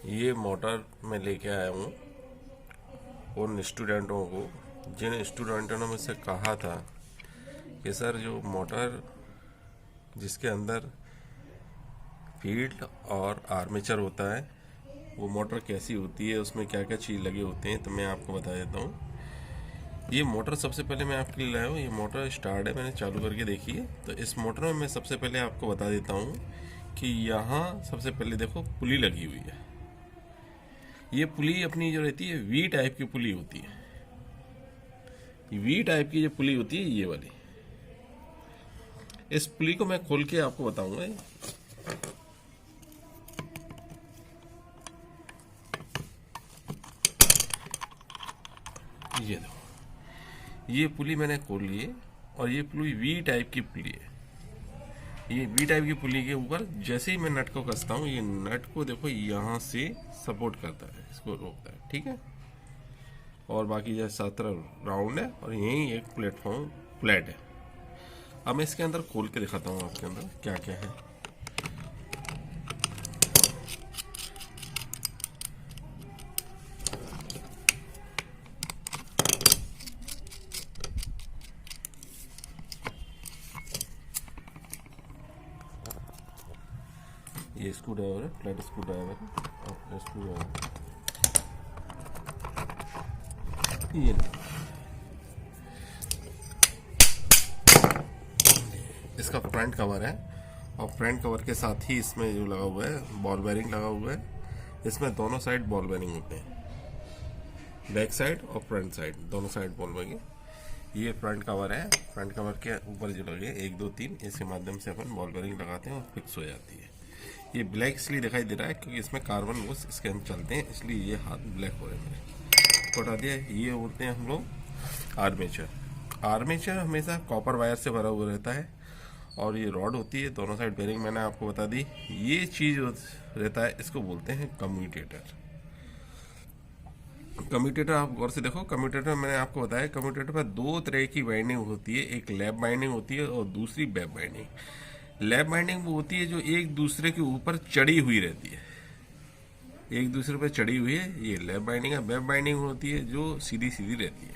ये मोटर मैं लेके आया हूँ उन स्टूडेंटों को जिन स्टूडेंटों ने मुझसे कहा था कि सर जो मोटर जिसके अंदर फील्ड और आर्मेचर होता है वो मोटर कैसी होती है, उसमें क्या क्या चीज़ लगे होते हैं। तो मैं आपको बता देता हूँ। ये मोटर सबसे पहले मैं आपके लिए लाया हूँ। ये मोटर स्टार्ट है, मैंने चालू करके देखी है। तो इस मोटर में मैं सबसे पहले आपको बता देता हूँ कि यहाँ सबसे पहले देखो पुली लगी हुई है। ये पुली अपनी जो रहती है वी टाइप की पुली होती है। वी टाइप की जो पुली होती है ये वाली, इस पुली को मैं खोल के आपको बताऊंगा। ये देखो, ये पुली मैंने खोल ली है और ये पुली वी टाइप की पुली है। ये वी टाइप की पुली के ऊपर जैसे ही मैं नट को कसता हूँ, ये नट को देखो यहाँ से सपोर्ट करता है, इसको रोकता है, ठीक है। और बाकी जो 17 राउंड है और यही एक प्लेटफॉर्म फ्लैट है। अब मैं इसके अंदर खोल के दिखाता हूँ आपके अंदर क्या क्या है। ये स्क्रू ड्राइवर है, फ्लैट स्क्रू ड्राइवर है और स्क्रू ड्राइवर ये इसका फ्रंट कवर है। और फ्रंट कवर के साथ ही इसमें जो लगा हुआ है बॉल बेरिंग लगा हुआ है। इसमें दोनों साइड बॉल बेरिंग होते हैं, बैक साइड और फ्रंट साइड, दोनों साइड बॉल बेरिंग। ये फ्रंट कवर है। फ्रंट कवर के ऊपर जो लगे 1 2 3, इसके माध्यम से अपन बॉल बेरिंग लगाते हैं और फिक्स हो जाती है। ये ब्लैक इसलिए दिखाई दे रहा है क्योंकि इसमें कार्बन वोस इसके हम चलते हैं, इसलिए ये हाथ ब्लैक हो रहे हैं। तो हटा दिया। ये होते हैं हम लोग आर्मेचर। आर्मेचर हमेशा कॉपर वायर से भरा हुआ रहता है और ये रॉड होती है, दोनों साइड बेरिंग मैंने आपको बता दी। ये चीज़ रहता है, इसको बोलते हैं कम्यूटेटर। कम्यूटेटर आप गौर से देखो, कम्यूटेटर मैंने आपको बताया, कम्यूटेटर पर 2 तरह की बाइंडिंग होती है। एक लैप बाइंडिंग होती है और दूसरी बैक बाइंडिंग। लैप बाइंडिंग वो होती है जो एक दूसरे के ऊपर चढ़ी हुई रहती है, एक दूसरे पर चढ़ी हुई है, ये लैप बाइंडिंग है। बैक बाइंडिंग होती है जो सीधी सीधी रहती है।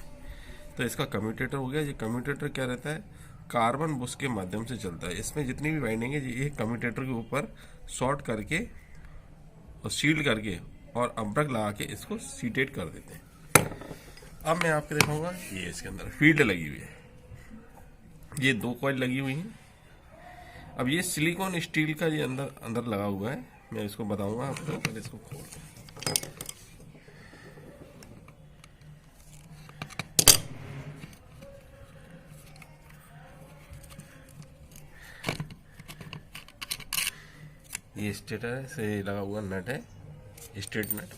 तो इसका कम्यूटेटर हो गया। ये कम्यूटेटर क्या रहता है, कार्बन बुश के माध्यम से चलता है। इसमें जितनी भी बाइंडिंग है ये कम्यूटेटर के ऊपर शॉर्ट करके और सील्ड करके और अब्रक लगा के इसको सीटेट कर देते हैं। अब मैं आपको दिखाऊंगा, ये इसके अंदर फील्ड लगी हुई है, ये 2 कॉइल लगी हुई हैं। अब ये सिलिकॉन स्टील का ये अंदर अंदर लगा हुआ है, मैं इसको बताऊंगा आपको। पहले इसको खोल ये स्टेटर से लगा हुआ नट है, स्ट्रेट नट।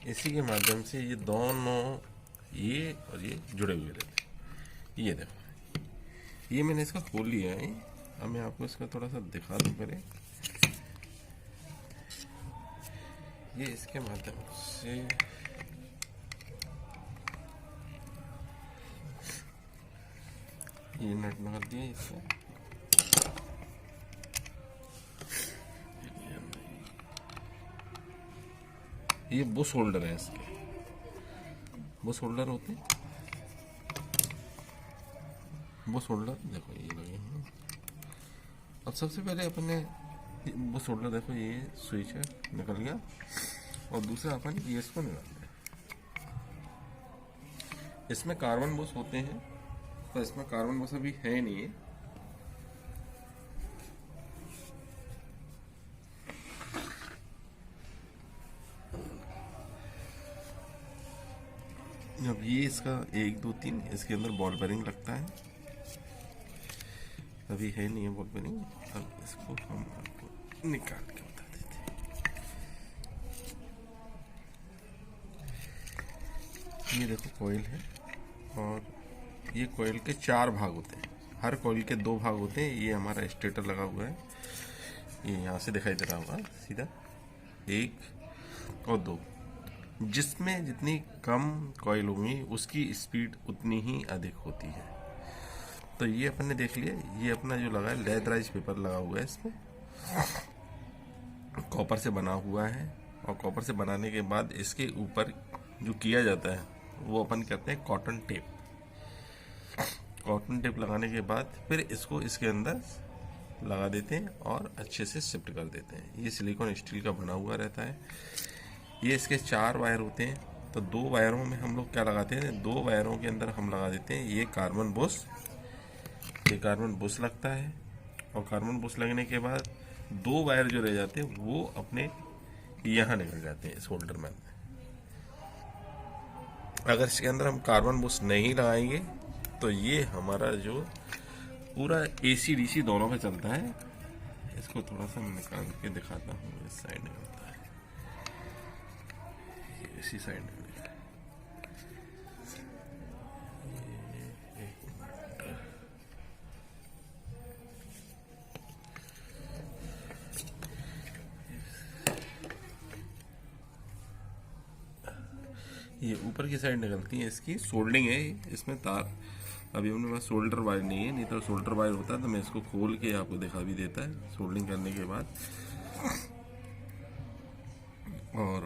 इसी के माध्यम से ये दोनों ये और ये जुड़े हुए रहते हैं। ये देखो, ये मैंने इसका खोल लिया है। अब मैं आपको इसका थोड़ा सा दिखा दूं पहले। ये इसके माध्यम से ये नट लगा दिया इससे। ये बुश होल्डर है, इसके बुश होल्डर होते हैं। बुश होल्डर देखो ये लगे हैं। अब सबसे पहले अपन ने बुश होल्डर देखो, ये स्विच है निकल गया और दूसरा अपन ये इसको निकाल दिया। इसमें कार्बन बुश होते हैं, पर इसमें कार्बन बुश अभी है नहीं है। अब ये इसका 1 2 3 इसके अंदर बॉल बेरिंग लगता है, अभी है नहीं है बॉल बेरिंग। अब इसको हम आपको निकाल के बता देते हैं। ये देखो कॉइल है और ये कॉइल के 4 भाग होते हैं, हर कॉइल के 2 भाग होते हैं। ये हमारा स्टेटर लगा हुआ है, ये यहाँ से दिखाई दे रहा होगा सीधा, 1 और 2। जिसमें जितनी कम कॉइल होंगी उसकी स्पीड उतनी ही अधिक होती है। तो ये अपन ने देख लिया। ये अपना जो लगा है लेदराइज पेपर लगा हुआ है इसमें, कॉपर से बना हुआ है, और कॉपर से बनाने के बाद इसके ऊपर जो किया जाता है वो अपन करते हैं कॉटन टेप। कॉटन टेप लगाने के बाद फिर इसको इसके अंदर लगा देते हैं और अच्छे से शिफ्ट कर देते हैं। ये सिलिकॉन स्टील का बना हुआ रहता है। ये इसके 4 वायर होते हैं, तो 2 वायरों में हम लोग क्या लगाते हैं, 2 वायरों के अंदर हम लगा देते हैं ये कार्बन बुश। ये कार्बन बुश लगता है, और कार्बन बुश लगने के बाद 2 वायर जो रह जाते हैं वो अपने यहाँ निकल जाते हैं इस होल्डर में। अगर इसके अंदर हम कार्बन बुश नहीं लगाएंगे तो ये हमारा जो पूरा AC DC दोनों पे चलता है। इसको थोड़ा सा मैं निकाल के दिखाता हूँ। इस साइड निकलता है, इसी साइड निकलेगा। ये ऊपर की साइड निकलती है, इसकी सोल्डिंग है इसमें तार। अभी अपने पास सोल्डर वायर नहीं है, नहीं तो सोल्डर वायर होता तो मैं इसको खोल के आपको दिखा भी देता है सोल्डिंग करने के बाद। और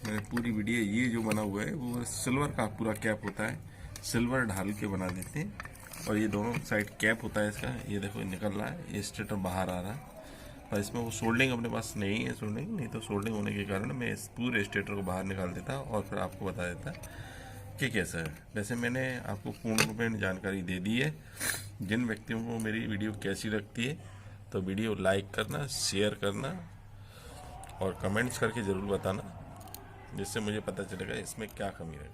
मैंने पूरी वीडियो, ये जो बना हुआ है वो सिल्वर का पूरा कैप होता है, सिल्वर ढाल के बना देते हैं। और ये दोनों साइड कैप होता है इसका, ये देखो निकल रहा है, ये स्टेटर बाहर आ रहा है। और इसमें वो सोल्डिंग अपने पास नहीं है, सोल्डिंग नहीं तो सोल्डिंग होने के कारण मैं इस पूरे स्टेटर को बाहर निकाल देता और फिर आपको बता देता कि कैसा है। वैसे मैंने आपको पूर्ण रूप में जानकारी दे दी है। जिन व्यक्तियों को मेरी वीडियो कैसी लगती है तो वीडियो लाइक करना, शेयर करना और कमेंट्स करके ज़रूर बताना, जिससे मुझे पता चलेगा इसमें क्या कमी है।